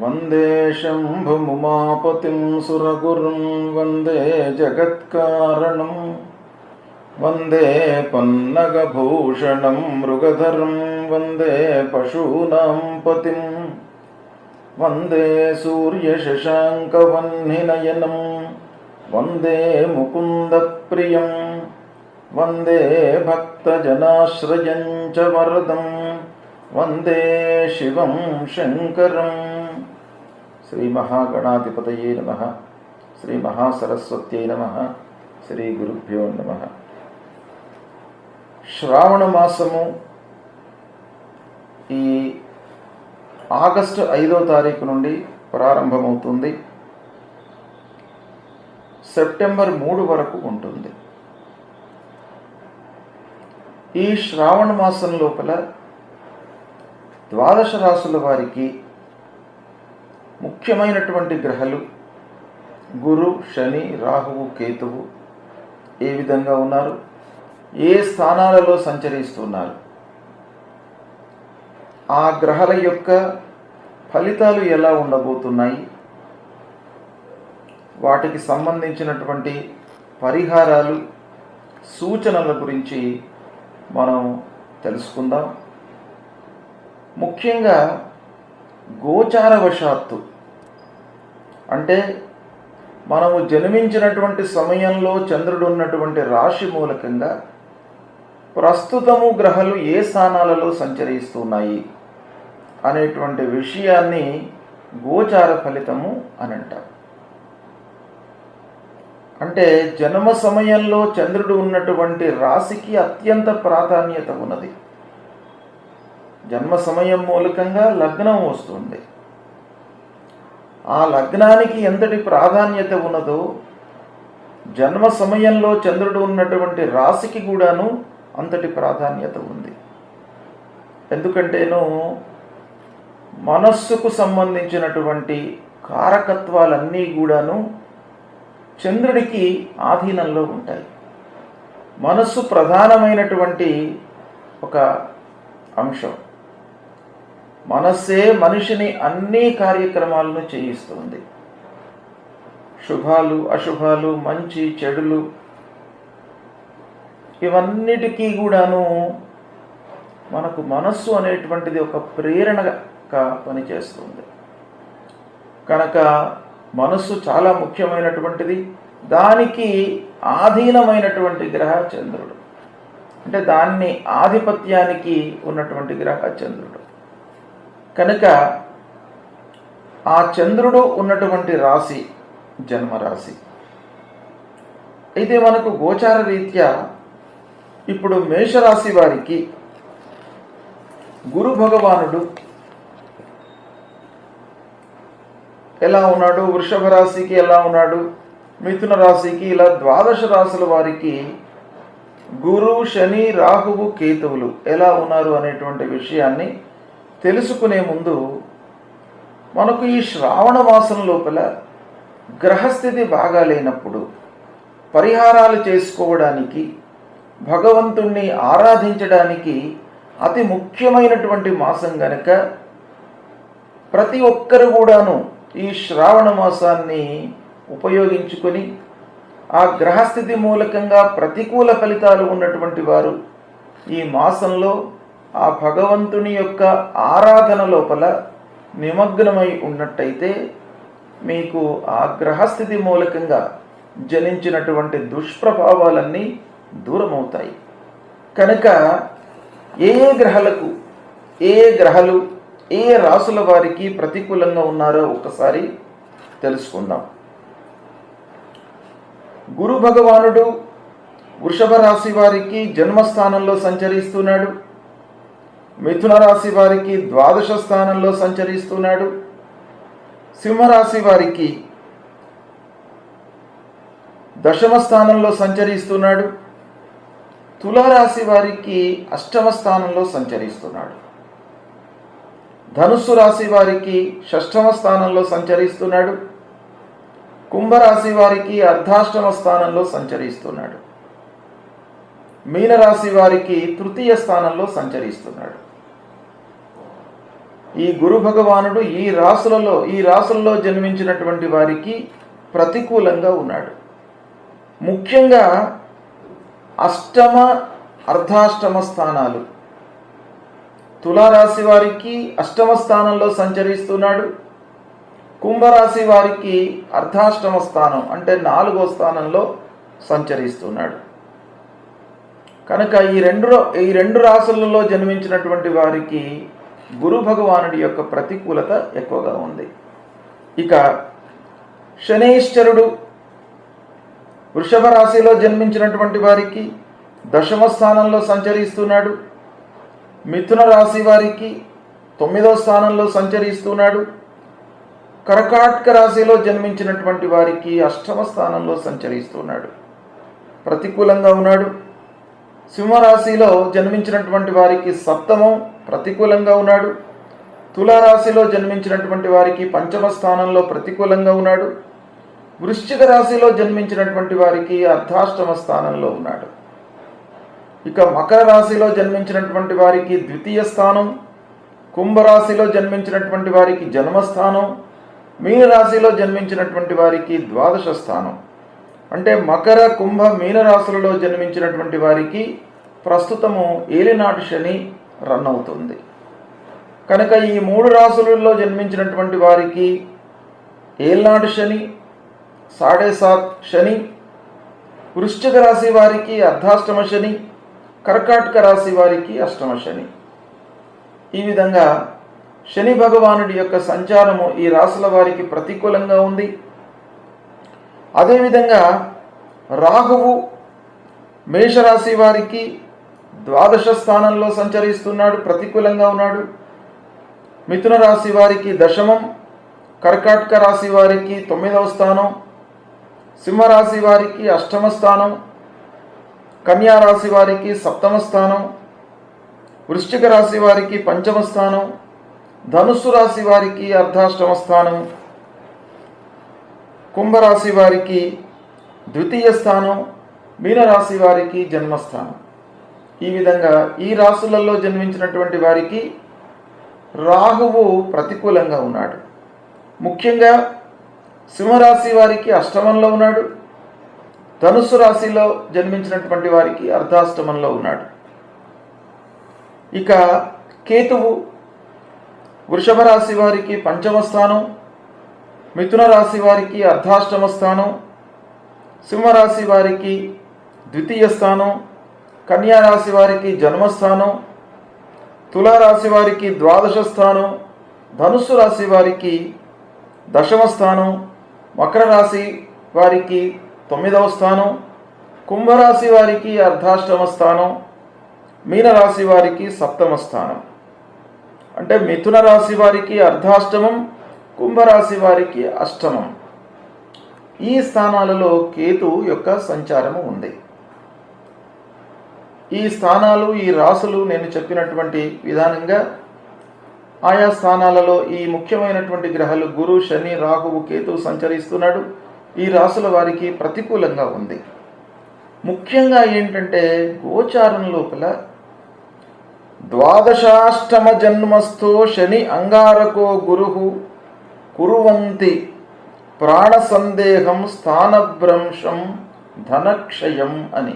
వందే శంభుముమాపతిం సురగురుం వందే జగత్కారణం వందే పన్నగభూషణం మృగధరం వందే పశూనాం పతిం వందే సూర్యశశాంకవహ్నినయనం వందే ముకుందప్రియం వందే భక్తజనాశ్రయం చ వరదం వందే శివం శంకరం. శ్రీ మహాగణాధిపతయే నమః. శ్రీ మహాసరస్వత్యై నమః. శ్రీ గురుభ్యో నమః. శ్రావణ మాసము ఈ ఆగస్టు 5వ తారీఖు నుండి ప్రారంభమవుతుంది. సెప్టెంబర్ 3 వరకు ఉంటుంది. ఈ శ్రావణ మాసం లోపల ద్వాదశ రాశుల వారికి ముఖ్యమైనటువంటి గ్రహాలు గురు, శని, రాహువు, కేతువు ఏ విధంగా ఉన్నారు, ఏ స్థానాలలో సంచరిస్తున్నారు, ఆ గ్రహాల యొక్క ఫలితాలు ఎలా ఉండబోతున్నాయి, వాటికి సంబంధించినటువంటి పరిహారాలు, సూచనల గురించి మనం తెలుసుకుందాం. ముఖ్యంగా గోచారవశాత్తు అంటే మనము జన్మించినటువంటి సమయంలో చంద్రుడు ఉన్నటువంటి రాశి మూలకంగా ప్రస్తుతము గ్రహాలు ఏ స్థానాలలో సంచరిస్తున్నాయి అనేటువంటి విషయాన్ని గోచార ఫలితము అని అంటారు. అంటే జన్మ సమయంలో చంద్రుడు ఉన్నటువంటి రాశికి అత్యంత ప్రాధాన్యత ఉన్నది. జన్మ సమయం మూలకంగా లగ్నం వస్తుంది. ఆ లగ్నానికి ఎంతటి ప్రాధాన్యత ఉన్నదో జన్మ సమయంలో చంద్రుడు ఉన్నటువంటి రాశికి కూడాను అంతటి ప్రాధాన్యత ఉంది. ఎందుకంటేను మనస్సుకు సంబంధించినటువంటి కారకత్వాలన్నీ కూడాను చంద్రుడికి ఆధీనంలో ఉంటాయి. మనస్సు ప్రధానమైనటువంటి ఒక అంశం. మనస్సే మనిషిని అన్ని కార్యక్రమాలను చేయిస్తుంది. శుభాలు, అశుభాలు, మంచి చెడులు ఇవన్నిటికీ కూడాను మనకు మనస్సు అనేటువంటిది ఒక ప్రేరణగా పనిచేస్తుంది. కనుక మనస్సు చాలా ముఖ్యమైనటువంటిది. దానికి ఆధీనమైనటువంటి గ్రహ చంద్రుడు. అంటే దాన్ని ఆధిపత్యానికి ఉన్నటువంటి గ్రహ చంద్రుడు. కనుక ఆ చంద్రుడు ఉన్నటువంటి రాశి జన్మరాశి. అయితే మనకు గోచార రీత్యా ఇప్పుడు మేషరాశి వారికి గురు భగవానుడు ఎలా ఉన్నాడు, వృషభ రాశికి ఎలా ఉన్నాడు, మిథున రాశికి, ఇలా ద్వాదశ రాశుల వారికి గురు, శని, రాహువు, కేతువులు ఎలా ఉన్నారు అనేటువంటి విషయాన్ని తెలుసుకునే ముందు మనకు ఈ శ్రావణ మాసం లోపల గ్రహస్థితి బాగా లేనప్పుడు పరిహారాలు చేసుకోవడానికి, భగవంతుణ్ణి ఆరాధించడానికి అతి ముఖ్యమైనటువంటి మాసం గనక ప్రతి ఒక్కరు కూడాను ఈ శ్రావణ మాసాన్ని ఉపయోగించుకొని ఆ గ్రహస్థితి మూలకంగా ప్రతికూల ఫలితాలు ఉన్నటువంటి వారు ఈ మాసంలో ఆ భగవంతుని యొక్క ఆరాధన లోపల నిమగ్నమై ఉన్నట్టయితే మీకు ఆ గ్రహస్థితి మూలకంగా జనించినటువంటి దుష్ప్రభావాలన్నీ దూరమవుతాయి. కనుక ఏ గ్రహాలు ఏ రాసుల వారికి ప్రతికూలంగా ఉన్నారో ఒకసారి తెలుసుకుందాం. గురు భగవానుడు వృషభ రాశి వారికి జన్మస్థానంలో సంచరిస్తున్నాడు. మిథున రాశి వారికి ద్వాదశ స్థానంలో సంచరిస్తున్నాడు. సింహరాశి వారికి దశమ స్థానంలో సంచరిస్తున్నాడు. తులారాశి వారికి అష్టమ స్థానంలో సంచరిస్తున్నాడు. ధనుస్సు రాశి వారికి షష్ఠమ స్థానంలో సంచరిస్తున్నాడు. కుంభరాశి వారికి అర్ధాష్టమ స్థానంలో సంచరిస్తున్నాడు. మీనరాశి వారికి తృతీయ స్థానంలో సంచరిస్తున్నాడు. ఈ గురు భగవానుడు ఈ రాసులలో జన్మించినటువంటి వారికి ప్రతికూలంగా ఉన్నాడు. ముఖ్యంగా అష్టమ అర్ధాష్టమ స్థానాలు తులారాశి వారికి అష్టమ స్థానంలో సంచరిస్తున్నాడు. కుంభరాశి వారికి అర్ధాష్టమ స్థానం అంటే 4వ స్థానంలో సంచరిస్తున్నాడు. కనుక ఈ రెండు రాశులలో జన్మించినటువంటి వారికి గురు భగవానుడి యొక్క ప్రతికూలత ఎక్కువగా ఉంది. ఇక శనైశ్చరుడు వృషభ రాశిలో జన్మించినటువంటి వారికి 10వ స్థానంలో సంచరిస్తున్నాడు. మిథున రాశి వారికి 9వ స్థానంలో సంచరిస్తున్నాడు. కర్కాటక రాశిలో జన్మించినటువంటి వారికి 8వ స్థానంలో సంచరిస్తున్నాడు, ప్రతికూలంగా ఉన్నాడు. సింహరాశిలో జన్మించినటువంటి వారికి 7వ ప్రతికూలంగా ఉన్నాడు. తులారాశిలో జన్మించినటువంటి వారికి 5వ స్థానంలో ప్రతికూలంగా ఉన్నాడు. వృశ్చిక రాశిలో జన్మించినటువంటి వారికి అర్ధాష్టమ స్థానంలో ఉన్నాడు. ఇక మకర రాశిలో జన్మించినటువంటి వారికి 2వ స్థానం, కుంభరాశిలో జన్మించినటువంటి వారికి జన్మస్థానం, మీనరాశిలో జన్మించినటువంటి వారికి 12వ స్థానం. అంటే మకర కుంభ మీన రాశులలో జన్మించినటువంటి వారికి ప్రస్తుతము ఏలినాటి శని రన్ అవుతుంది. కనుక ఈ 3 రాశులలో జన్మించినటువంటి వారికి ఏలినాటి శని, 7.5 శని, వృశ్చిక రాశి వారికి అర్ధాష్టమ శని, కర్కాటక రాశి వారికి అష్టమ శని. ఈ విధంగా శని భగవానుడి యొక్క సంచారము ఈ రాశుల వారికి ప్రతికూలంగా ఉంది. అదేవిధంగా రాహువు మేషరాశి వారికి 12వ స్థానంలో సంచరిస్తున్నాడు, ప్రతికూలంగా ఉన్నాడు. మిథున రాశి వారికి 10వ, కర్కాటక రాశి వారికి 9వ స్థానం, సింహరాశి వారికి 8వ స్థానం, కన్యా రాశి వారికి 7వ స్థానం, వృశ్చిక రాశి వారికి 5వ స్థానం, ధనుస్సు రాశి వారికి అర్ధాష్టమ స్థానం, కుంభరాశి వారికి 2వ స్థానం, మీనరాశి వారికి జన్మస్థానం. ఈ విధంగా ఈ రాశులలో జన్మించినటువంటి వారికి రాహువు ప్రతికూలంగా ఉన్నాడు. ముఖ్యంగా సింహరాశి వారికి అష్టమంలో ఉన్నాడు. ధనుస్సు రాశిలో జన్మించినటువంటి వారికి అర్ధాష్టమంలో ఉన్నాడు. ఇక కేతువు వృషభ రాశి వారికి 5వ స్థానం, మిథున రాశి వారికి అర్ధాష్టమ స్థానం, సింహరాశి వారికి 2వ స్థానం, కన్యా రాశి వారికి జన్మస్థానం, తులారాశి వారికి 12వ స్థానం, ధనుస్సు రాశి వారికి 10వ స్థానం, మకర రాశి వారికి 9వ స్థానం, కుంభరాశి వారికి అర్ధాష్టమ స్థానం, మీనరాశి వారికి 7వ స్థానం. అంటే మిథున రాశి వారికి అర్ధాష్టమం, కుంభరాశి వారికి అష్టమం. ఈ స్థానాలలో కేతు యొక్క సంచారము ఉంది. ఈ స్థానాలు, ఈ రాశులు నేను చెప్పినటువంటి విధానంగా ఆయా స్థానాలలో ఈ ముఖ్యమైనటువంటి గ్రహాలు గురు, శని, రాహువు, కేతువు సంచరిస్తున్నాడు. ఈ రాశుల వారికి ప్రతికూలంగా ఉంది. ముఖ్యంగా ఏంటంటే గోచారం లోపల 12వ జన్మస్థో శని అంగారకో గురు కురువంతి ప్రాణ సందేహం స్థానభ్రంశం ధనక్షయం అని.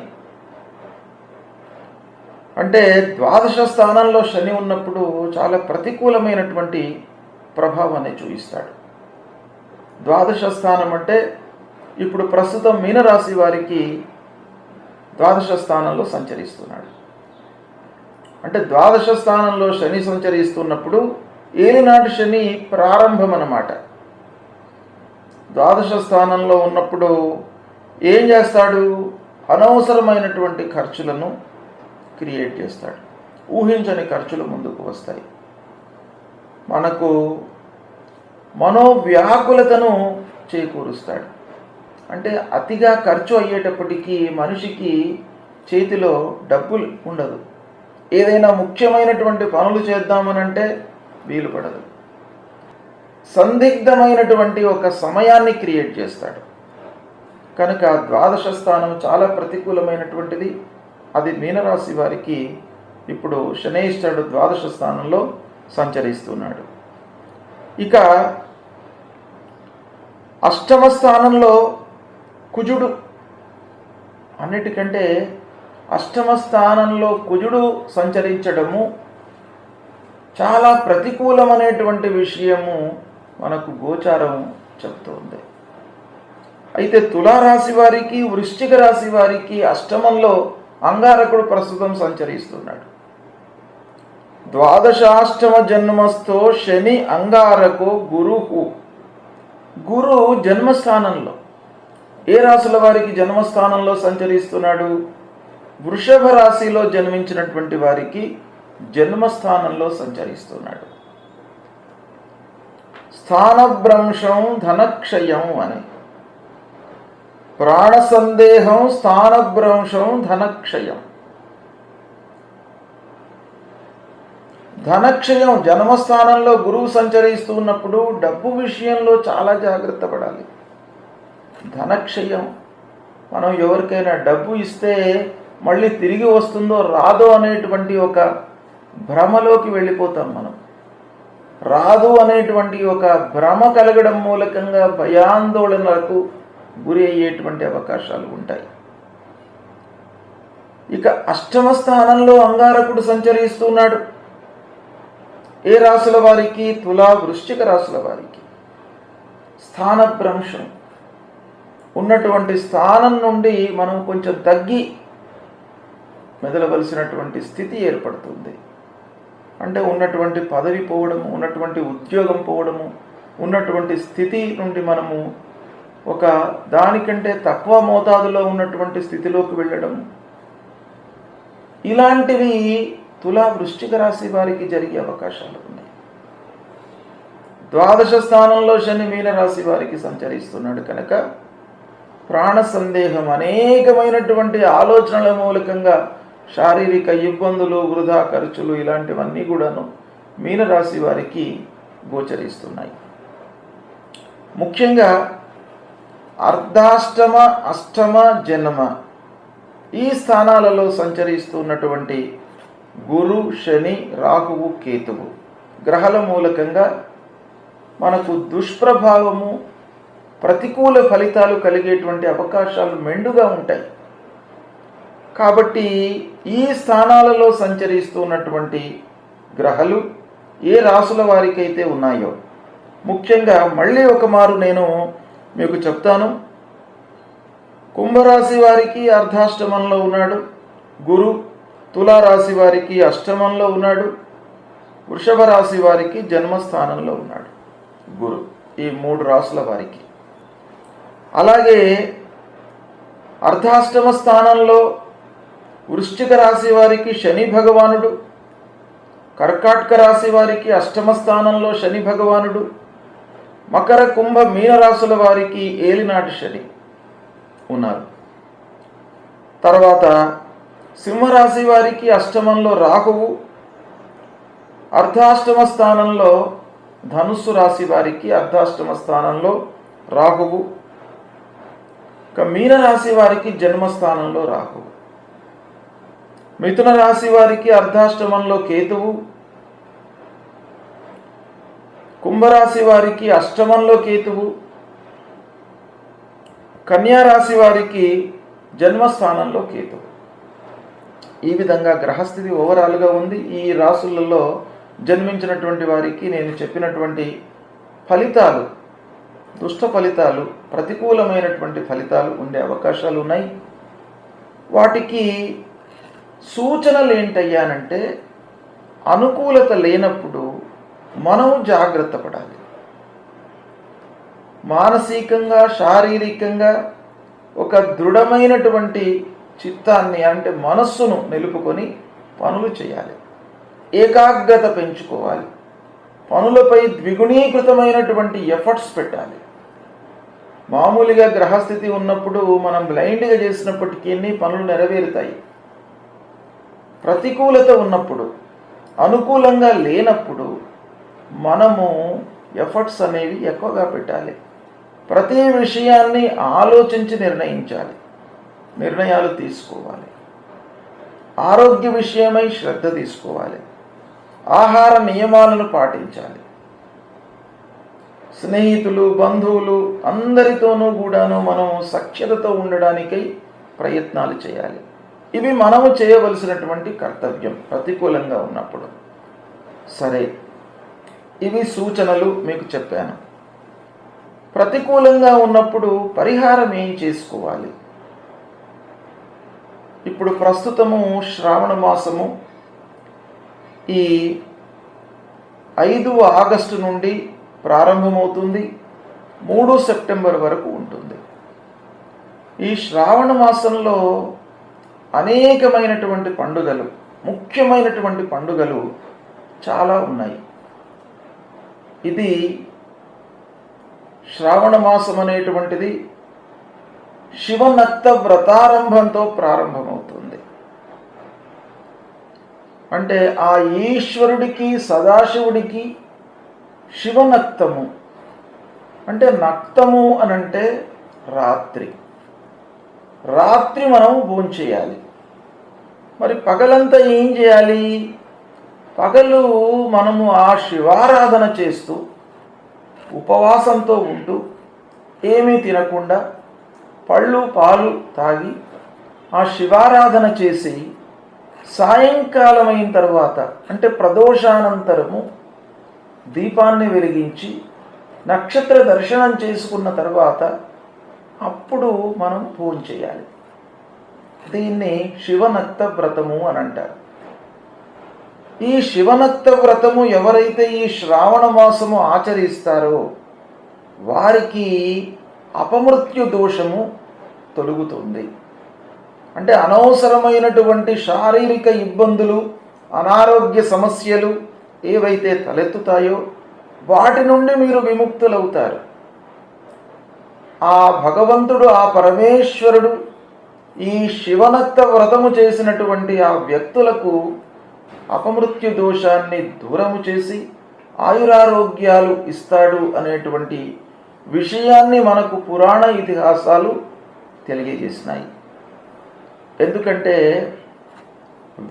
అంటే 12వ స్థానంలో శని ఉన్నప్పుడు చాలా ప్రతికూలమైనటువంటి ప్రభావాన్ని చూపిస్తాడు. 12వ స్థానం అంటే ఇప్పుడు ప్రస్తుతం మీనరాశి వారికి 12వ స్థానంలో సంచరిస్తున్నాడు. అంటే 12వ స్థానంలో శని సంచరిస్తున్నప్పుడు ఏలినాటి శని ప్రారంభం అన్నమాట. 12వ స్థానంలో ఉన్నప్పుడు ఏం చేస్తాడు? అనవసరమైనటువంటి ఖర్చులను క్రియేట్ చేస్తాడు. ఊహించని ఖర్చులు ముందుకు వస్తాయి. మనకు మనోవ్యాకులతను చేకూరుస్తాడు. అంటే అతిగా ఖర్చు అయ్యేటప్పటికీ మనిషికి చేతిలో డబ్బులు ఉండదు. ఏదైనా ముఖ్యమైనటువంటి పనులు చేద్దామనంటే వీలు పడదు. సందిగ్ధమైనటువంటి ఒక సమయాన్ని క్రియేట్ చేస్తాడు. కనుక 12వ స్థానం చాలా ప్రతికూలమైనటువంటిది. అది మీనరాశి వారికి ఇప్పుడు శనైశ్వరుడు 12వ స్థానంలో సంచరిస్తున్నాడు. ఇక అష్టమ స్థానంలో కుజుడు, అన్నిటికంటే అష్టమ స్థానంలో కుజుడు సంచరించడము చాలా ప్రతికూలమైనటువంటి విషయము మనకు గోచారం చెప్తోంది. అయితే తులారాశి వారికి, వృశ్చిక రాశి వారికి అష్టమంలో అంగారకుడు ప్రస్తుతం సంచరిస్తున్నాడు. ద్వాదశాష్టమ జన్మస్థో శని అంగారకో గురుహు. గురు జన్మస్థానంలో, ఏ రాశుల వారికి జన్మస్థానంలో సంచరిస్తున్నాడు? వృషభ రాశిలో జన్మించినటువంటి వారికి జన్మస్థానంలో సంచరిస్తున్నాడు. స్థానభ్రంశం ధనక్షయం అని, ప్రాణ సందేహం స్థానభ్రంశం ధనక్షయం. ధనక్షయం జన్మస్థానంలో గురువు సంచరిస్తూ ఉన్నప్పుడు డబ్బు విషయంలో చాలా జాగ్రత్త పడాలి. ధనక్షయం, మనం ఎవరికైనా డబ్బు ఇస్తే మళ్ళీ తిరిగి వస్తుందో రాదో అనేటువంటి ఒక భ్రమలోకి వెళ్ళిపోతాం మనం. రాదు అనేటువంటి ఒక భ్రమ కలగడం మూలకంగా భయాందోళనలకు గురి అయ్యేటువంటి అవకాశాలు ఉంటాయి. ఇక అష్టమ స్థానంలో అంగారకుడు సంచరిస్తున్నాడు. ఏ రాశుల వారికి? తులా వృశ్చిక రాశుల వారికి. స్థానభ్రంశం ఉన్నటువంటి స్థానం నుండి మనం కొంచెం తగ్గి మెదలవలసినటువంటి స్థితి ఏర్పడుతుంది. అంటే ఉన్నటువంటి పదవి పోవడము, ఉన్నటువంటి ఉద్యోగం పోవడము, ఉన్నటువంటి స్థితి నుండి మనము ఒక దానికంటే తక్కువ మోతాదులో ఉన్నటువంటి స్థితిలోకి వెళ్ళడం, ఇలాంటివి తులా వృశ్చిక రాశి వారికి జరిగే అవకాశాలు ఉన్నాయి. ద్వాదశ స్థానంలో శని మీన రాశి వారికి సంచరిస్తున్నాడు కనుక ప్రాణ సందేహం, అనేకమైనటువంటి ఆలోచనల మూలకంగా శారీరక ఇబ్బందులు, వృధా ఖర్చులు, ఇలాంటివన్నీ కూడాను మీనరాశి వారికి గోచరిస్తున్నాయి. ముఖ్యంగా అర్ధాష్టమ, అష్టమ, జన్మ ఈ స్థానాలలో సంచరిస్తున్నటువంటి గురు, శని, రాహువు, కేతువు గ్రహాల మూలకంగా మనకు దుష్ప్రభావము, ప్రతికూల ఫలితాలు కలిగేటువంటి అవకాశాలు మెండుగా ఉంటాయి. కాబట్టి ఈ స్థానాలలో సంచరిస్తున్నటువంటి గ్రహాలు ఏ రాశుల వారికైతే ఉన్నాయో, ముఖ్యంగా మళ్ళీ ఒక మారు నేను మీకు చెప్తాను. కుంభరాశి వారికి అర్ధాష్టమంలో ఉన్నాడు గురు, తులారాశి వారికి అష్టమంలో ఉన్నాడు, వృషభ రాశి వారికి జన్మస్థానంలో ఉన్నాడు గురు, ఈ 3 రాశుల వారికి. అలాగే అర్ధాష్టమ స్థానంలో వృశ్చిక రాశి వారికి శని భగవానుడు, కర్కాటక రాశి వారికి అష్టమ స్థానంలో శని భగవానుడు, మకర, కుంభ, మీన రాశుల వారికి ఏలినాటి శని ఉన్నారు. తర్వాత సింహరాశి వారికి అష్టమంలో రాహువు, అర్ధాష్టమ స్థానంలో ధనుస్సు రాశి వారికి అర్ధాష్టమ స్థానంలో రాహువు, ఇక మీన రాశి వారికి జన్మస్థానంలో రాహువు, మిథున రాశి వారికి అర్ధాష్టమంలో కేతువు, కుంభరాశి వారికి అష్టమంలో కేతువు, కన్యా రాశి వారికి జన్మస్థానంలో కేతువు. ఈ విధంగా గ్రహస్థితి ఓవరాల్గా ఉంది. ఈ రాశులలో జన్మించినటువంటి వారికి నేను చెప్పినటువంటి ఫలితాలు, దుష్ట ఫలితాలు, ప్రతికూలమైనటువంటి ఫలితాలు ఉండే అవకాశాలు ఉన్నాయి. వాటికి సూచనలు ఏంటయ్యానంటే, అనుకూలత లేనప్పుడు మనం జాగ్రత్త పడాలి. మానసికంగా, శారీరకంగా ఒక దృఢమైనటువంటి చిత్తాన్ని, అంటే మనస్సును నిలుపుకొని పనులు చేయాలి. ఏకాగ్రత పెంచుకోవాలి. పనులపై ద్విగుణీకృతమైనటువంటి ఎఫర్ట్స్ పెట్టాలి. మామూలుగా గ్రహస్థితి ఉన్నప్పుడు మనం బ్లైండ్గా చేసినప్పటికీ పనులు నెరవేరుతాయి. ప్రతికూలత ఉన్నప్పుడు, అనుకూలంగా లేనప్పుడు మనము ఎఫర్ట్స్ అనేవి ఎక్కువగా పెట్టాలి. ప్రతి విషయాన్ని ఆలోచించి నిర్ణయించాలి, నిర్ణయాలు తీసుకోవాలి. ఆరోగ్య విషయమై శ్రద్ధ తీసుకోవాలి. ఆహార నియమాలను పాటించాలి. స్నేహితులు, బంధువులు అందరితోనూ కూడాను మనం సఖ్యతతో ఉండడానికై ప్రయత్నాలు చేయాలి. ఇవి మనము చేయవలసినటువంటి కర్తవ్యం ప్రతికూలంగా ఉన్నప్పుడు. సరే, ఇవి సూచనలు మీకు చెప్పాను. ప్రతికూలంగా ఉన్నప్పుడు పరిహారం ఏం చేసుకోవాలి? ఇప్పుడు ప్రస్తుతము శ్రావణ మాసము ఈ 5వ ఆగస్టు నుండి ప్రారంభమవుతుంది, 3 సెప్టెంబర్ వరకు ఉంటుంది. ఈ శ్రావణ మాసంలో అనేకమైనటువంటి పండుగలు, ముఖ్యమైనటువంటి పండుగలు చాలా ఉన్నాయి. ఇది శ్రావణ మాసం అనేటువంటిది శివనక్త వ్రతారంభంతో ప్రారంభమవుతుంది. అంటే ఆ ఈశ్వరుడికి, సదాశివుడికి శివనక్తము అంటే, నక్తము అనంటే రాత్రి. రాత్రి మనం భోంచేయాలి. మరి పగలంతా ఏం చేయాలి? పగలు మనము ఆ శివారాధన చేస్తూ ఉపవాసంతో ఉంటూ ఏమీ తినకుండా పళ్ళు పాలు తాగి ఆ శివారాధన చేసి సాయంకాలమైన తర్వాత అంటే ప్రదోషానంతరము దీపాన్ని వెలిగించి నక్షత్ర దర్శనం చేసుకున్న తర్వాత అప్పుడు మనం భోజనం చేయాలి. దీన్ని శివనక్త వ్రతము అని అంటారు. ఈ శివనక్త వ్రతము ఎవరైతే ఈ శ్రావణ మాసము ఆచరిస్తారో వారికి అపమృత్యు దోషము తొలగుతుంది. అంటే అనవసరమైనటువంటి శారీరక ఇబ్బందులు, అనారోగ్య సమస్యలు ఏవైతే తలెత్తుతాయో వాటి నుండి మీరు విముక్తులవుతారు. ఆ భగవంతుడు, ఆ పరమేశ్వరుడు ఈ శివనక్త వ్రతము చేసినటువంటి ఆ వ్యక్తులకు అపమృత్యు దోషాన్ని దూరము చేసి ఆయురారోగ్యాలు ఇస్తాడు అనేటువంటి విషయాన్ని మనకు పురాణ ఇతిహాసాలు తెలియజేసినాయి. ఎందుకంటే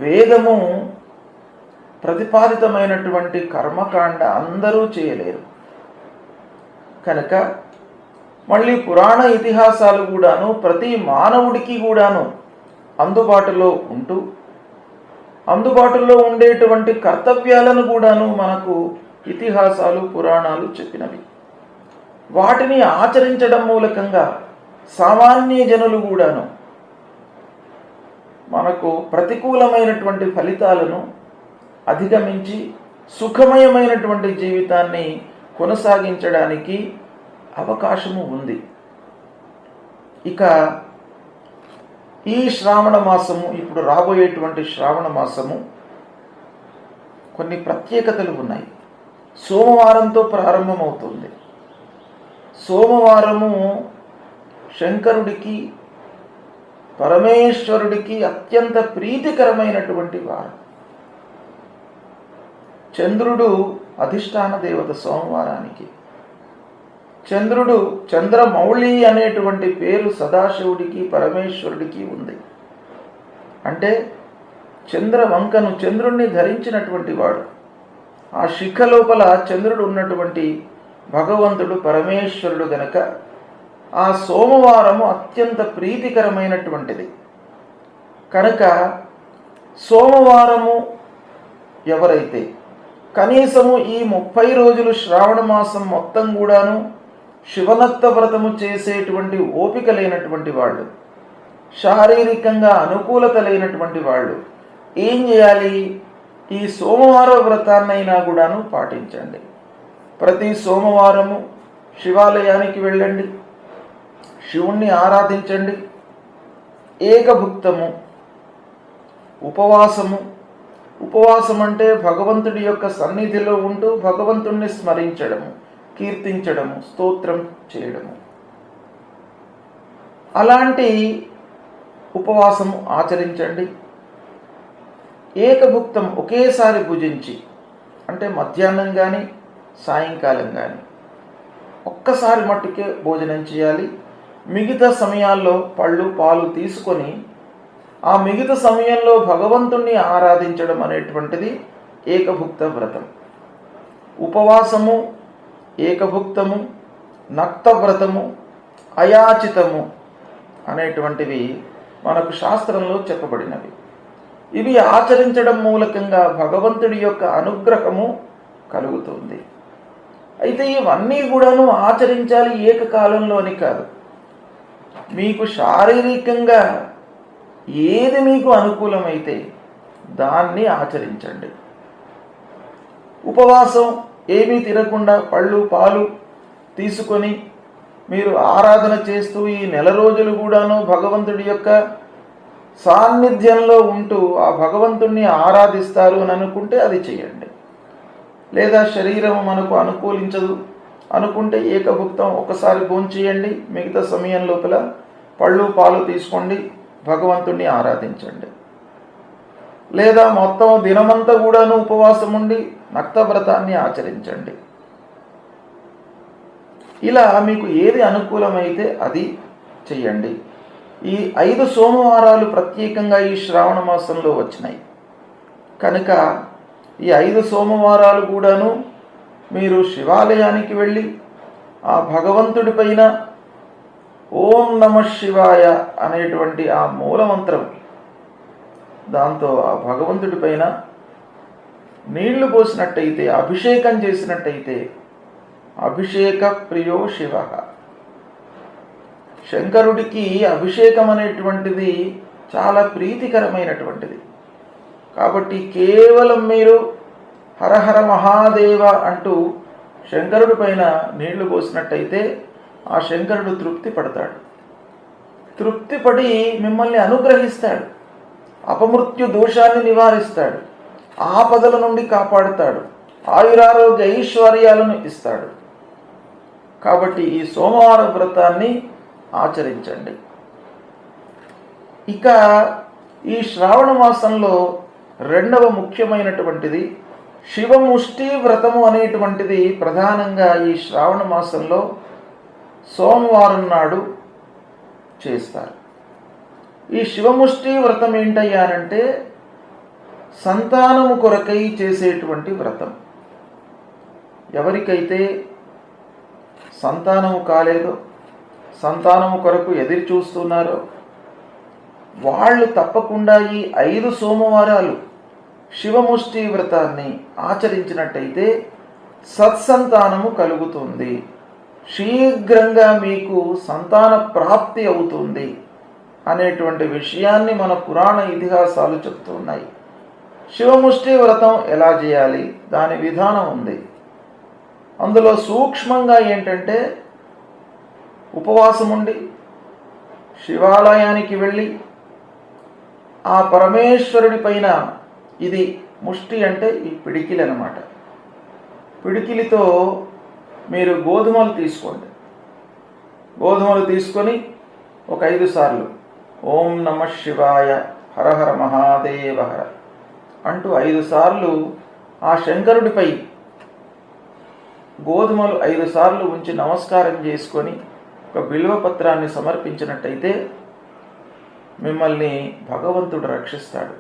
వేదము ప్రతిపాదితమైనటువంటి కర్మకాండ అందరూ చేయలేరు కనుక మళ్ళీ పురాణ ఇతిహాసాలు కూడాను ప్రతి మానవుడికి కూడాను అందుబాటులో ఉంటూ అందుబాటులో ఉండేటువంటి కర్తవ్యాలను కూడాను మనకు ఇతిహాసాలు, పురాణాలు చెప్పినవి. వాటిని ఆచరించడం మూలకంగా సామాన్య జనులు కూడాను మనకు ప్రతికూలమైనటువంటి ఫలితాలను అధిగమించి సుఖమయమైనటువంటి జీవితాన్ని కొనసాగించడానికి అవకాశము ఉంది. ఇక ఈ శ్రావణ మాసము, ఇప్పుడు రాబోయేటువంటి శ్రావణ మాసము కొన్ని ప్రత్యేకతలు ఉన్నాయి. సోమవారంతో ప్రారంభమవుతుంది. సోమవారము శంకరుడికి, పరమేశ్వరుడికి అత్యంత ప్రీతికరమైనటువంటి వారం. చంద్రుడు అధిష్టాన దేవత సోమవారానికి. చంద్రుడు, చంద్రమౌళి అనేటువంటి పేరు సదాశివుడికి, పరమేశ్వరుడికి ఉంది. అంటే చంద్రవంకను, చంద్రుణ్ణి ధరించినటువంటి వాడు. ఆ శిఖ లోపల చంద్రుడు ఉన్నటువంటి భగవంతుడు పరమేశ్వరుడు గనక ఆ సోమవారము అత్యంత ప్రీతికరమైనటువంటిది కనుక సోమవారము ఎవరైతే కనీసము ఈ 30 రోజులు శ్రావణ మాసం మొత్తం కూడాను శివనక్త వ్రతము చేసేటువంటి ఓపిక లేనటువంటి వాళ్ళు, శారీరకంగా అనుకూలత లేనటువంటి వాళ్ళు ఏం చేయాలి? ఈ సోమవార వ్రతాన్నైనా కూడాను పాటించండి. ప్రతి సోమవారము శివాలయానికి వెళ్ళండి, శివుణ్ణి ఆరాధించండి. ఏకభుక్తము, ఉపవాసము. ఉపవాసం అంటే భగవంతుడి యొక్క సన్నిధిలో ఉంటూ భగవంతుణ్ణి స్మరించడము, కీర్తించడము, స్తోత్రం చేయడము. అలాంటి ఉపవాసము ఆచరించండి. ఏకభుక్తం, ఒకేసారి భుజించి, అంటే మధ్యాహ్నం కానీ సాయంకాలం కానీ ఒక్కసారి మట్టుకే భోజనం చేయాలి. మిగతా సమయాల్లో పళ్ళు పాలు తీసుకొని ఆ మిగతా సమయంలో భగవంతుణ్ణి ఆరాధించడం అనేటువంటిది ఏకభుక్త వ్రతం. ఉపవాసము ఏకభుక్తము, నక్తవ్రతము, అయాచితము అనేటువంటివి మనకు శాస్త్రంలో చెప్పబడినవి. ఇవి ఆచరించడం మూలకంగా భగవంతుడి యొక్క అనుగ్రహము కలుగుతుంది. అయితే ఇవన్నీ కూడాను ఆచరించాలి ఏకకాలంలో అని కాదు. మీకు శారీరకంగా ఏది మీకు అనుకూలమైతే దాన్ని ఆచరించండి. ఉపవాసం ఏమీ తినకుండా పళ్ళు పాలు తీసుకొని మీరు ఆరాధన చేస్తూ ఈ నెల రోజులు కూడాను భగవంతుడి యొక్క సాన్నిధ్యంలో ఉంటూ ఆ భగవంతుణ్ణి ఆరాధిస్తారు అని అనుకుంటే అది చేయండి. లేదా శరీరం మనకు అనుకూలించదు అనుకుంటే ఏకభుక్తం ఒకసారి భోంచేయండి, మిగతా సమయం లోపల పళ్ళు పాలు తీసుకోండి, భగవంతుణ్ణి ఆరాధించండి. లేదా మొత్తం దినమంతా కూడాను ఉపవాసం ఉండి నక్తవ్రతాన్ని ఆచరించండి. ఇలా మీకు ఏది అనుకూలమైతే అది చెయ్యండి. ఈ 5 సోమవారాలు ప్రత్యేకంగా ఈ శ్రావణ మాసంలో వచ్చినాయి కనుక ఈ 5 సోమవారాలు కూడాను మీరు శివాలయానికి వెళ్ళి ఆ భగవంతుడి పైన ఓం నమః శివాయ అనేటువంటి ఆ మూలమంత్రం దాంతో ఆ భగవంతుడి పైన నీళ్లు పోసినట్టయితే, అభిషేకం చేసినట్టయితే, అభిషేక ప్రియో శివ, శంకరుడికి అభిషేకం అనేటువంటిది చాలా ప్రీతికరమైనటువంటిది. కాబట్టి కేవలం మీరు హరహర మహాదేవ అంటూ శంకరుడి పైన నీళ్లు పోసినట్టయితే ఆ శంకరుడు తృప్తి పడతాడు. తృప్తిపడి మిమ్మల్ని అనుగ్రహిస్తాడు, అపమృత్యు దోషాన్ని నివారిస్తాడు, ఆపదల నుండి కాపాడుతాడు, ఆయురారోగ్య ఐశ్వర్యాలను ఇస్తాడు. కాబట్టి ఈ సోమవార వ్రతాన్ని ఆచరించండి. ఇక ఈ శ్రావణ మాసంలో రెండవ ముఖ్యమైనటువంటిది శివముష్టి వ్రతము అనేటువంటిది ప్రధానంగా ఈ శ్రావణ మాసంలో సోమవారం నాడు చేస్తారు. ఈ శివముష్టి వ్రతం ఏంటయ్యానంటే సంతానము కొరకై చేసేటువంటి వ్రతం. ఎవరికైతే సంతానము కాలేదో, సంతానము కొరకు ఎదురు చూస్తున్నారో వాళ్ళు తప్పకుండా ఈ 5 సోమవారాలు శివముష్టి వ్రతాన్ని ఆచరించినట్టయితే సత్సంతానము కలుగుతుంది, శీఘ్రంగా మీకు సంతాన ప్రాప్తి అవుతుంది అనేటువంటి విషయాన్ని మన పురాణ ఇతిహాసాలు చెప్తున్నాయి. శివముష్టి వ్రతం ఎలా చేయాలి, దాని విధానం ఉంది. అందులో సూక్ష్మంగా ఏంటంటే ఉపవాసం ఉండి శివాలయానికి వెళ్ళి ఆ పరమేశ్వరుడి పైన, ఇది ముష్టి అంటే ఈ పిడికిలి అన్నమాట, పిడికిలితో మీరు గోధుమలు తీసుకోండి. గోధుమలు తీసుకొని ఒక 5 సార్లు ఓం నమః శివాయ హరహర మహాదేవ హర అంటూ 5 సార్లు ఆ శంకరుడిపై గోధుమలు 5 సార్లు ఉంచి నమస్కారం చేసుకొని ఒక బిల్వపత్రాన్ని సమర్పించినట్టయితే మిమ్మల్ని భగవంతుడు రక్షిస్తాడు,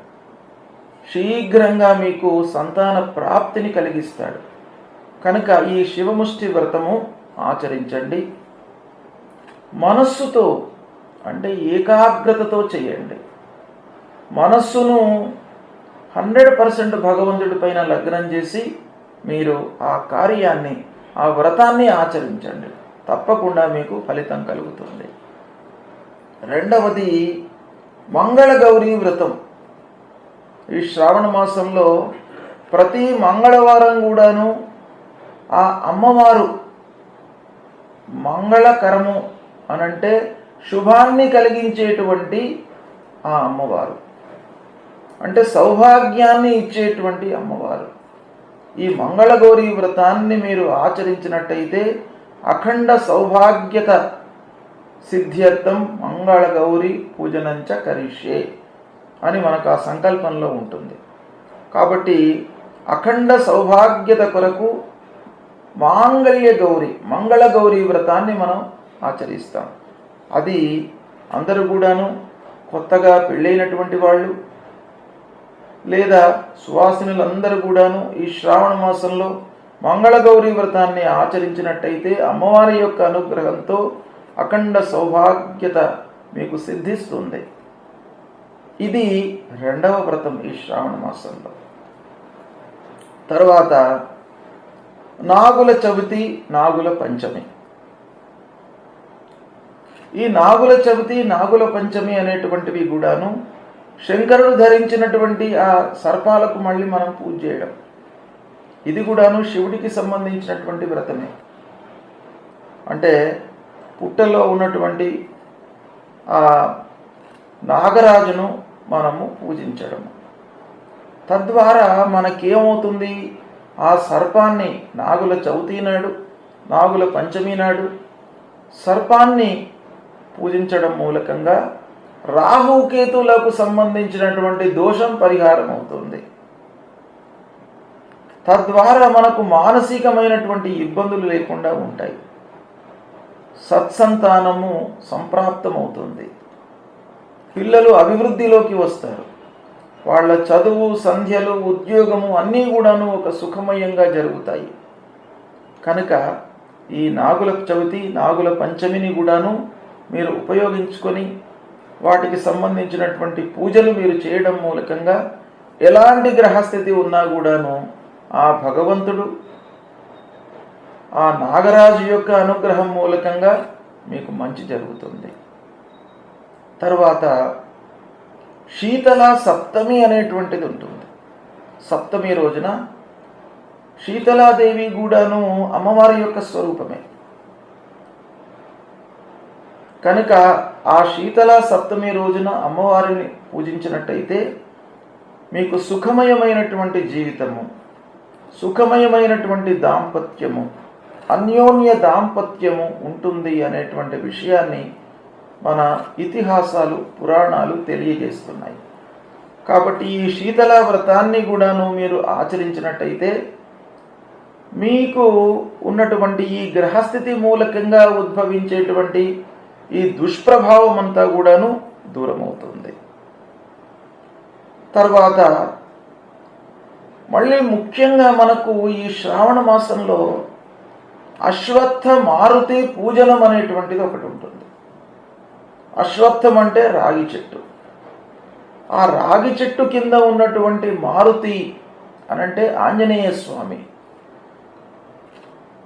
శీఘ్రంగా మీకు సంతాన ప్రాప్తిని కలిగిస్తాడు. కనుక ఈ శివముష్టి వ్రతము ఆచరించండి. మనస్సుతో అంటే ఏకాగ్రతతో చేయండి. మనస్సును 100% భగవంతుడి పైన లగ్నం చేసి మీరు ఆ కార్యాన్ని, ఆ వ్రతాన్ని ఆచరించండి. తప్పకుండా మీకు ఫలితం కలుగుతుంది. రెండవది మంగళగౌరీ వ్రతం. ఈ శ్రావణ మాసంలో ప్రతి మంగళవారం కూడాను ఆ అమ్మవారు మంగళకరము అనంటే శుభాన్ని కలిగించేటువంటి ఆ అమ్మవారు, అంటే సౌభాగ్యాన్ని ఇచ్చేటువంటి అమ్మవారు. ఈ మంగళగౌరీ వ్రతాన్ని మీరు ఆచరించినట్టయితే అఖండ సౌభాగ్యత సిద్ధ్యర్థం మంగళగౌరీ పూజనంచ కరిష్యే అని మనకు ఆ సంకల్పంలో ఉంటుంది. కాబట్టి అఖండ సౌభాగ్యత కొరకు మాంగళ్య గౌరీ, మంగళగౌరీ వ్రతాన్ని మనం ఆచరిస్తాం. అది అందరూ కూడాను కొత్తగా పెళ్ళైనటువంటి వాళ్ళు లేదా సువాసినులందరూ కూడాను ఈ శ్రావణ మాసంలో మంగళగౌరి వ్రతాన్ని ఆచరించినట్టయితే అమ్మవారి యొక్క అనుగ్రహంతో అఖండ సౌభాగ్యత మీకు సిద్ధిస్తుంది. ఇది రెండవ వ్రతం ఈ శ్రావణ మాసంలో. తర్వాత నాగుల చవితి, నాగుల పంచమి. ఈ నాగుల చవితి, నాగుల పంచమి అనేటువంటివి కూడాను శంకరుడు ధరించినటువంటి ఆ సర్పాలకు మళ్ళీ మనం పూజ చేయడం, ఇది కూడాను శివుడికి సంబంధించినటువంటి వ్రతమే. అంటే పుట్టలో ఉన్నటువంటి ఆ నాగరాజును మనము పూజించడం, తద్వారా మనకేమవుతుంది, ఆ సర్పాన్ని నాగుల చవితి నాడు, నాగుల పంచమి నాడు సర్పాన్ని పూజించడం మూలకంగా రాహుకేతులకు సంబంధించినటువంటి దోషం పరిహారం అవుతుంది. తద్వారా మనకు మానసికమైనటువంటి ఇబ్బందులు లేకుండా ఉంటాయి. సత్సంతానము సంప్రాప్తమవుతుంది. పిల్లలు అభివృద్ధిలోకి వస్తారు. వాళ్ళ చదువు, సంధ్యలు, ఉద్యోగము అన్నీ కూడాను ఒక సుఖమయంగా జరుగుతాయి. కనుక ఈ నాగుల చవితి, నాగుల పంచమిని కూడాను మీరు ఉపయోగించుకొని వాటికి సంబంధించినటువంటి పూజలు మీరు చేయడం మూలకంగా ఎలాంటి గ్రహస్థితి ఉన్నా కూడాను ఆ భగవంతుడు, ఆ నాగరాజు యొక్క అనుగ్రహం మూలకంగా మీకు మంచి జరుగుతుంది. తర్వాత శీతల సప్తమి అనేటువంటిది ఉంటుంది. సప్తమి రోజున శీతలాదేవి కూడాను అమ్మవారి యొక్క స్వరూపమే. కనుక ఆ శీతల సప్తమి రోజున అమ్మవారిని పూజించినట్టయితే మీకు సుఖమయమైనటువంటి జీవితము, సుఖమయమైనటువంటి దాంపత్యము, అన్యోన్య దాంపత్యము ఉంటుంది అనేటువంటి విషయాన్ని మన ఇతిహాసాలు, పురాణాలు తెలియజేస్తున్నాయి. కాబట్టి ఈ శీతల వ్రతాన్ని కూడాను మీరు ఆచరించినట్టయితే మీకు ఉన్నటువంటి ఈ గ్రహస్థితి మూలకంగా ఉద్భవించేటువంటి ఈ దుష్ప్రభావం అంతా కూడాను దూరమవుతుంది. తర్వాత మళ్ళీ ముఖ్యంగా మనకు ఈ శ్రావణ మాసంలో అశ్వత్థ మారుతి పూజనం అనేటువంటిది ఒకటి ఉంటుంది. అశ్వత్థం అంటే రాగి చెట్టు. ఆ రాగి చెట్టు కింద ఉన్నటువంటి మారుతి అనంటే ఆంజనేయ స్వామి.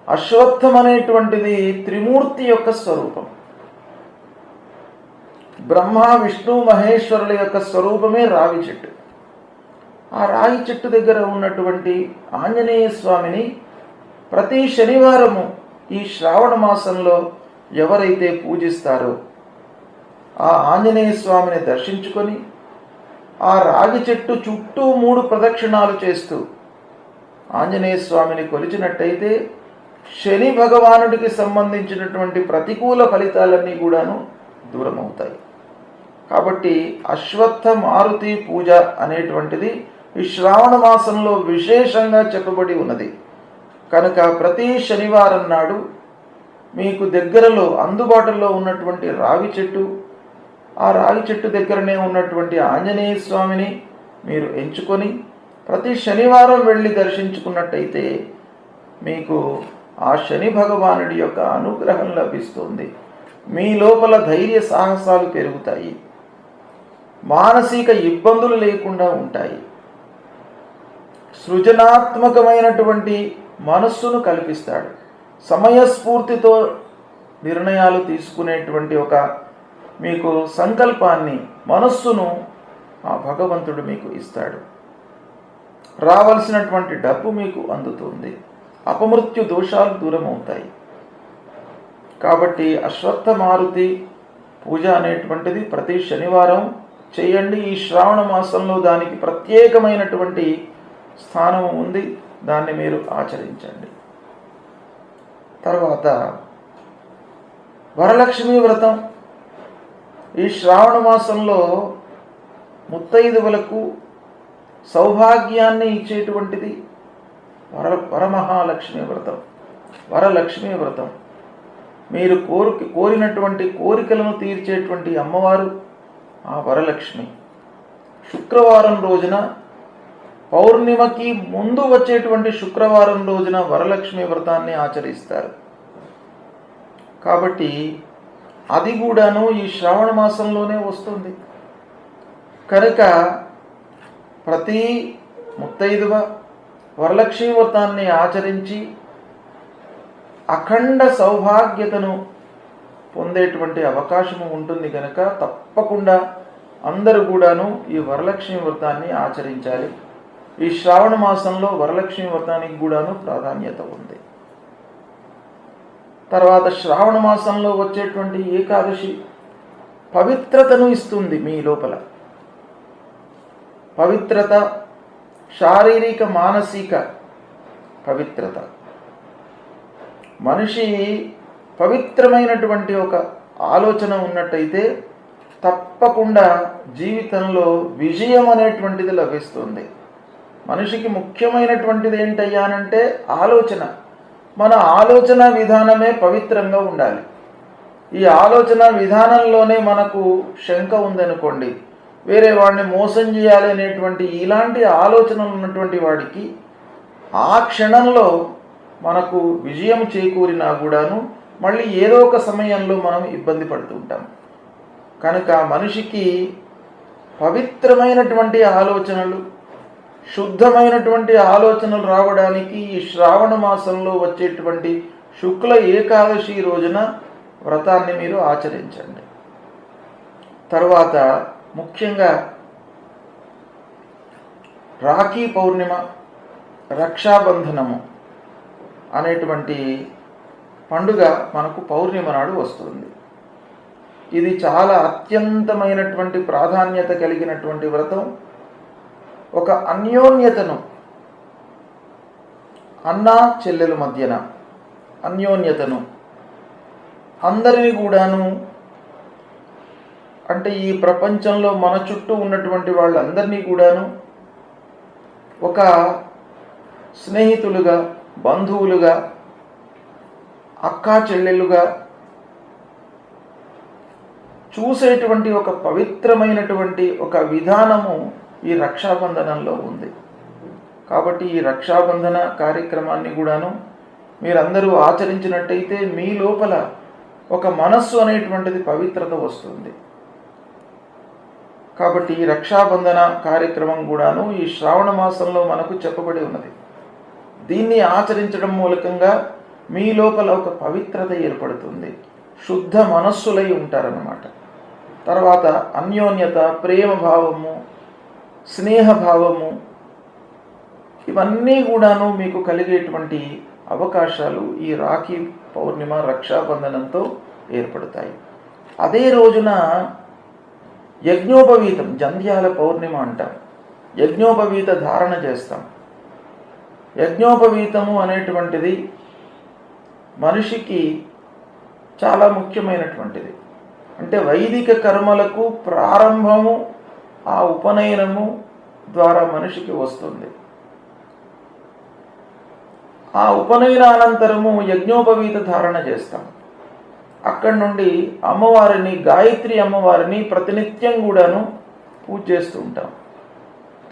అశ్వత్థం అనేటువంటిది త్రిమూర్తి యొక్క స్వరూపం. బ్రహ్మ, విష్ణు, మహేశ్వరుల యొక్క స్వరూపమే రాగి చెట్టు. ఆ రాగి చెట్టు దగ్గర ఉన్నటువంటి ఆంజనేయ స్వామిని ప్రతి శనివారము ఈ శ్రావణ మాసంలో ఎవరైతే పూజిస్తారో ఆ ఆంజనేయ స్వామిని దర్శించుకొని ఆ రాగి చెట్టు చుట్టూ 3 ప్రదక్షిణాలు చేస్తూ ఆంజనేయ స్వామిని కొలిచినట్టయితే శని భగవానుడికి సంబంధించినటువంటి ప్రతికూల ఫలితాలన్నీ కూడాను దూరమవుతాయి. కాబట్టి అశ్వత్థ మారుతి పూజ అనేటువంటిది ఈ శ్రావణ మాసంలో విశేషంగా చెప్పబడి ఉన్నది. కనుక ప్రతి శనివారం నాడు మీకు దగ్గరలో అందుబాటులో ఉన్నటువంటి రావి చెట్టు, ఆ రావి చెట్టు దగ్గరనే ఉన్నటువంటి ఆంజనేయ స్వామిని మీరు ఎంచుకొని ప్రతి శనివారం వెళ్ళి దర్శించుకున్నట్టయితే మీకు ఆ శని భగవానుడి యొక్క అనుగ్రహం లభిస్తుంది. మీ లోపల ధైర్య సాహసాలు పెరుగుతాయి. మానసిక ఇబ్బందులు లేకుండా ఉంటాయి. సృజనాత్మకమైనటువంటి మనస్సును కల్పిస్తాడు. సమయస్ఫూర్తితో నిర్ణయాలు తీసుకునేటువంటి ఒక మీకు సంకల్పాన్ని, మనస్సును ఆ భగవంతుడు మీకు ఇస్తాడు. రావలసినటువంటి డబ్బు మీకు అందుతుంది. అపమృత్యు దోషాలు దూరం అవుతాయి. కాబట్టి అశ్వత్థ మారుతి పూజ అనేటువంటిది ప్రతి శనివారం చేయండి. ఈ శ్రావణ మాసంలో దానికి ప్రత్యేకమైనటువంటి స్థానం ఉంది. దాన్ని మీరు ఆచరించండి. తర్వాత వరలక్ష్మి వ్రతం. ఈ శ్రావణ మాసంలో ముత్తైదువులకు సౌభాగ్యాన్ని ఇచ్చేటువంటిది వరమహాలక్ష్మి వ్రతం, వరలక్ష్మి వ్రతం. మీరు కోరినటువంటి కోరికలను తీర్చేటువంటి అమ్మవారు ఆ వరలక్ష్మి. శుక్రవారం రోజున పౌర్ణిమకి ముందు వచ్చేటువంటి శుక్రవారం రోజున వరలక్ష్మి వ్రతాన్ని ఆచరిస్తారు. కాబట్టి అది కూడాను ఈ శ్రావణ మాసంలోనే వస్తుంది. కనుక ప్రతి ముత్తైదువ వరలక్ష్మి వ్రతాన్ని ఆచరించి అఖండ సౌభాగ్యతను పొందేటువంటి అవకాశము ఉంటుంది. కనుక తప్పకుండా అందరూ కూడాను ఈ వరలక్ష్మి వ్రతాన్ని ఆచరించాలి. ఈ శ్రావణ మాసంలో వరలక్ష్మి వ్రతానికి కూడాను ప్రాధాన్యత ఉంది. తర్వాత శ్రావణ మాసంలో వచ్చేటువంటి ఏకాదశి పవిత్రతను ఇస్తుంది. మీ లోపల పవిత్రత, శారీరక మానసిక పవిత్రత. మనిషి పవిత్రమైనటువంటి ఒక ఆలోచన ఉన్నట్టయితే తప్పకుండా జీవితంలో విజయం అనేటువంటిది లభిస్తుంది. మనిషికి ముఖ్యమైనటువంటిది ఏంటయ్యానంటే ఆలోచన. మన ఆలోచన విధానమే పవిత్రంగా ఉండాలి. ఈ ఆలోచన విధానంలోనే మనకు శంక ఉందనుకోండి, వేరే వాడిని మోసం చేయాలి అనేటువంటి ఇలాంటి ఆలోచనలు ఉన్నటువంటి వాడికి ఆ క్షణంలో మనకు విజయం చేకూరినా కూడాను మళ్ళీ ఏదో ఒక సమయంలో మనం ఇబ్బంది పడుతూ ఉంటాం. కనుక మనిషికి పవిత్రమైనటువంటి ఆలోచనలు, శుద్ధమైనటువంటి ఆలోచనలు రావడానికి ఈ శ్రావణ మాసంలో వచ్చేటువంటి శుక్ల ఏకాదశి రోజున వ్రతాన్ని మీరు ఆచరించండి. తర్వాత ముఖ్యంగా రాఖీ పౌర్ణిమ, రక్షాబంధనము అనేటువంటి పండుగ మనకు పౌర్ణిమ నాడు వస్తుంది. ఇది చాలా అత్యంతమైనటువంటి ప్రాధాన్యత కలిగినటువంటి వ్రతం. ఒక అన్యోన్యతను, అన్నా చెల్లెల మధ్యన అన్యోన్యతను, అందరినీ కూడాను, అంటే ఈ ప్రపంచంలో మన చుట్టూ ఉన్నటువంటి వాళ్ళందరినీ కూడాను ఒక స్నేహితులుగా, బంధువులుగా, అక్కా చెల్లెలుగా చూసేటువంటి ఒక పవిత్రమైనటువంటి ఒక విధానము ఈ రక్షాబంధనంలో ఉంది. కాబట్టి ఈ రక్షాబంధన కార్యక్రమాన్ని కూడాను మీరందరూ ఆచరించినట్టయితే మీ లోపల ఒక మనస్సు అనేటువంటిది పవిత్రత వస్తుంది. కాబట్టి ఈ రక్షాబంధన కార్యక్రమం కూడాను ఈ శ్రావణ మాసంలో మనకు చెప్పబడి ఉన్నది. దీన్ని ఆచరించడం మూలకంగా మీ లోపల ఒక పవిత్రత ఏర్పడుతుంది. శుద్ధ మనస్సులై ఉంటారన్నమాట. తర్వాత అన్యోన్యత, ప్రేమ భావము, స్నేహభావము, ఇవన్నీ కూడాను మీకు కలిగేటువంటి అవకాశాలు ఈ రాఖీ పౌర్ణిమ, రక్షాబంధనంతో ఏర్పడతాయి. అదే రోజున యజ్ఞోపవీతం, జంధ్యాల పౌర్ణిమ అంటాం. యజ్ఞోపవీత ధారణ చేస్తాం. యజ్ఞోపవీతము అనేటువంటిది మనిషికి చాలా ముఖ్యమైనటువంటిది. అంటే వైదిక కర్మలకు ప్రారంభము ఆ ఉపనయనము ద్వారా మనిషికి వస్తుంది. ఆ ఉపనయనానంతరము యజ్ఞోపవీత ధారణ చేస్తాం. అక్కడి నుండి అమ్మవారిని, గాయత్రి అమ్మవారిని ప్రతినిత్యం కూడాను పూజ చేస్తూ ఉంటాం.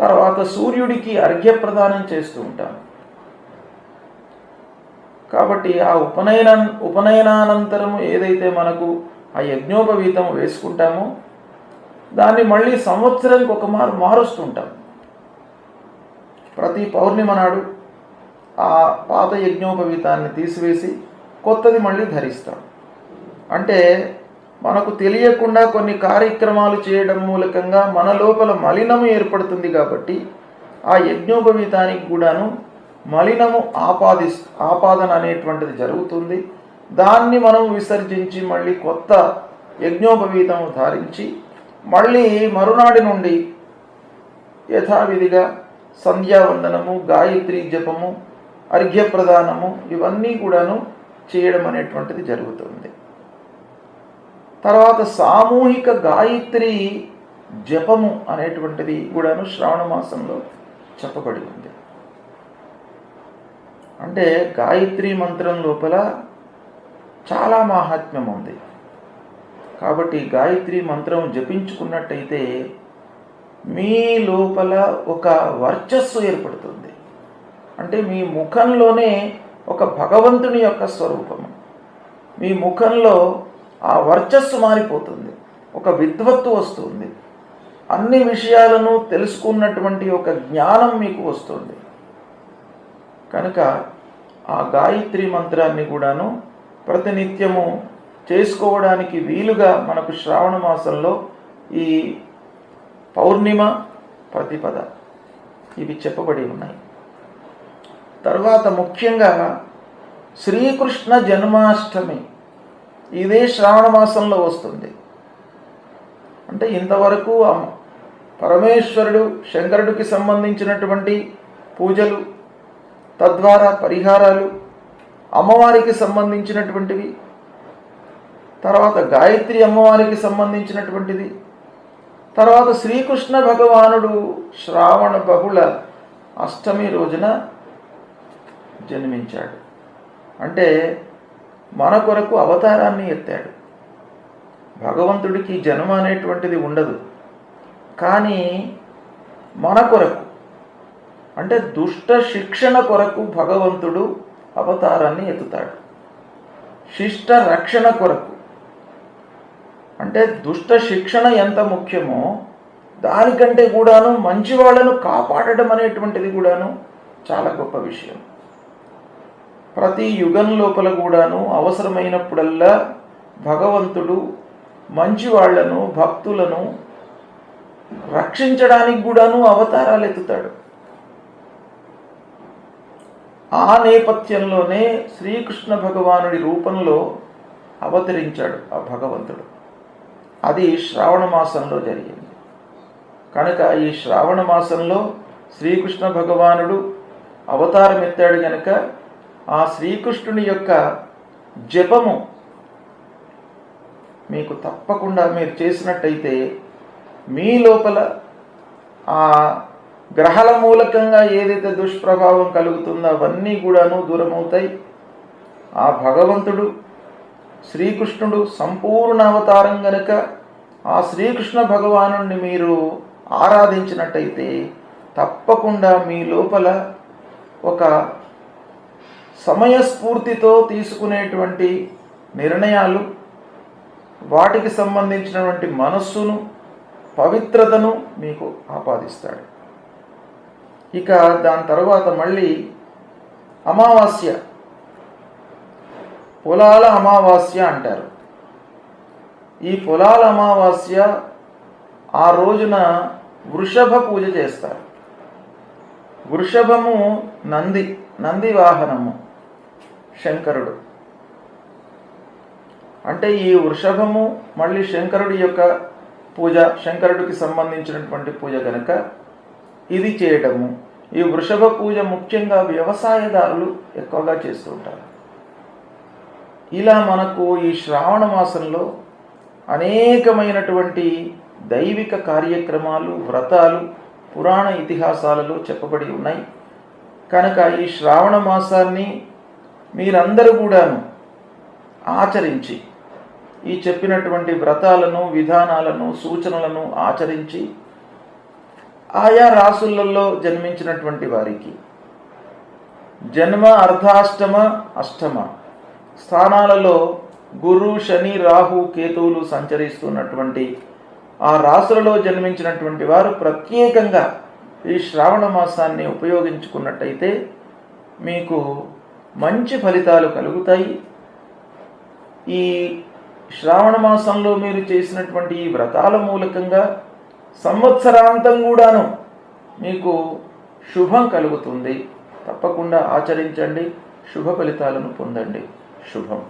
తర్వాత సూర్యుడికి అర్ఘ్యప్రదానం చేస్తూ ఉంటాం. కాబట్టి ఆ ఉపనయనానంతరము ఏదైతే మనకు ఆ యజ్ఞోపవీతం వేసుకుంటామో దాన్ని మళ్ళీ సంవత్సరానికి ఒక మారుస్తుంటాం. ప్రతి పౌర్ణిమ నాడు ఆ పాత యజ్ఞోపవీతాన్ని తీసివేసి కొత్తది మళ్ళీ ధరిస్తాం. అంటే మనకు తెలియకుండా కొన్ని కార్యక్రమాలు చేయడం మూలకంగా మన లోపల మలినము ఏర్పడుతుంది. కాబట్టి ఆ యజ్ఞోపవీతానికి కూడాను మలినము ఆపాదన అనేటువంటిది జరుగుతుంది. దాన్ని మనం విసర్జించి మళ్ళీ కొత్త యజ్ఞోపవీతము ధారించి మళ్ళీ మరునాడి నుండి యథావిధిగా సంధ్యావందనము, గాయత్రి జపము, అర్ఘ్యప్రదానము ఇవన్నీ కూడాను చేయడం అనేటువంటిది జరుగుతుంది. తర్వాత సామూహిక గాయత్రి జపము అనేటువంటిది కూడాను శ్రావణ మాసంలో చెప్పబడి ఉంది. అంటే గాయత్రి మంత్రం లోపల చాలా మాహాత్మ్యం ఉంది. కాబట్టి గాయత్రి మంత్రం జపించుకున్నట్టయితే మీ లోపల ఒక వర్చస్సు ఏర్పడుతుంది. అంటే మీ ముఖంలోనే ఒక భగవంతుని యొక్క స్వరూపము, మీ ముఖంలో ఆ వర్చస్సు మారిపోతుంది, ఒక విద్వత్తు వస్తుంది, అన్ని విషయాలను తెలుసుకున్నటువంటి ఒక జ్ఞానం మీకు వస్తుంది. కనుక ఆ గాయత్రి మంత్రాన్ని కూడాను ప్రతినిత్యము చేసుకోవడానికి వీలుగా మనకు శ్రావణ మాసంలో ఈ పౌర్ణిమ, ప్రతిపద ఇవి చెప్పబడి ఉన్నాయి. తర్వాత ముఖ్యంగా శ్రీకృష్ణ జన్మాష్టమి ఇదే శ్రావణ మాసంలో వస్తుంది. అంటే ఇంతవరకు పరమేశ్వరుడు శంకరుడికి సంబంధించినటువంటి పూజలు, తద్వారా పరిహారాలు, అమ్మవారికి సంబంధించినటువంటివి, తర్వాత గాయత్రి అమ్మవారికి సంబంధించినటువంటిది, తర్వాత శ్రీకృష్ణ భగవానుడు శ్రావణ బహుళ అష్టమి రోజున జన్మించాడు. అంటే మన కొరకు అవతారాన్ని ఎత్తాడు. భగవంతుడికి జన్మ అనేటువంటిది ఉండదు, కానీ మన కొరకు, అంటే దుష్ట శిక్షణ కొరకు భగవంతుడు అవతారాన్ని ఎత్తుతాడు. శిష్ట రక్షణ కొరకు, అంటే దుష్ట శిక్షణ ఎంత ముఖ్యమో దానికంటే కూడాను మంచి వాళ్ళను కాపాడడం అనేటువంటిది కూడాను చాలా గొప్ప విషయం. ప్రతి యుగం లోపల కూడాను అవసరమైనప్పుడల్లా భగవంతుడు మంచి వాళ్లను, భక్తులను రక్షించడానికి కూడాను అవతారాలు ఎత్తుతాడు. ఆ నేపథ్యంలోనే శ్రీకృష్ణ భగవానుడి రూపంలో అవతరించాడు ఆ భగవంతుడు. అది శ్రావణ మాసంలో జరిగింది. కనుక ఈ శ్రావణ మాసంలో శ్రీకృష్ణ భగవానుడు అవతారం ఎత్తాడు. కనుక ఆ శ్రీకృష్ణుని యొక్క జపము మీకు తప్పకుండా మీరు చేసినట్టయితే మీ లోపల ఆ గ్రహాల మూలకంగా ఏదైతే దుష్ప్రభావం కలుగుతుందో అవన్నీ కూడాను దూరమవుతాయి. ఆ భగవంతుడు శ్రీకృష్ణుడు సంపూర్ణ అవతారం గనుక ఆ శ్రీకృష్ణ భగవానుడిని మీరు ఆరాధించినట్టయితే తప్పకుండా మీ లోపల ఒక సమయస్ఫూర్తితో తీసుకునేటువంటి నిర్ణయాలు, వాటికి సంబంధించినటువంటి మనస్సును, పవిత్రతను మీకు ఆపాదిస్తాడు. ఇక దాని తర్వాత మళ్ళీ అమావాస్య, పొలాల అమావాస్య అంటారు. ఈ పొలాల అమావాస్య ఆ రోజున వృషభ పూజ చేస్తారు. వృషభము నంది వాహనము శంకరుడు. అంటే ఈ వృషభము మళ్ళీ శంకరుడి యొక్క పూజ, శంకరుడికి సంబంధించినటువంటి పూజ కనుక ఇది చేయటము. ఈ వృషభ పూజ ముఖ్యంగా వ్యవసాయదారులు ఎక్కువగా చేస్తూ ఉంటారు. ఇలా మనకు ఈ శ్రావణ మాసంలో అనేకమైనటువంటి దైవిక కార్యక్రమాలు, వ్రతాలు పురాణ ఇతిహాసాలలో చెప్పబడి ఉన్నాయి. కనుక ఈ శ్రావణ మాసాన్ని మీరందరూ కూడాను ఆచరించి, ఈ చెప్పినటువంటి వ్రతాలను, విధానాలను, సూచనలను ఆచరించి ఆయా రాసులలో జన్మించినటువంటి వారికి జన్మ, అర్ధాష్టమ, అష్టమ స్థానాలలో గురు, శని, రాహు, కేతువులు సంచరిస్తున్నటువంటి ఆ రాసులలో జన్మించినటువంటి వారు ప్రత్యేకంగా ఈ శ్రావణ మాసాన్ని ఉపయోగించుకున్నట్టయితే మీకు మంచి ఫలితాలు కలుగుతాయి. ఈ శ్రావణ మాసంలో మీరు చేసినటువంటి ఈ వ్రతాల మూలకంగా సంవత్సరాంతం కూడాను మీకు శుభం కలుగుతుంది. తప్పకుండా ఆచరించండి, శుభ ఫలితాలను పొందండి. శుభం.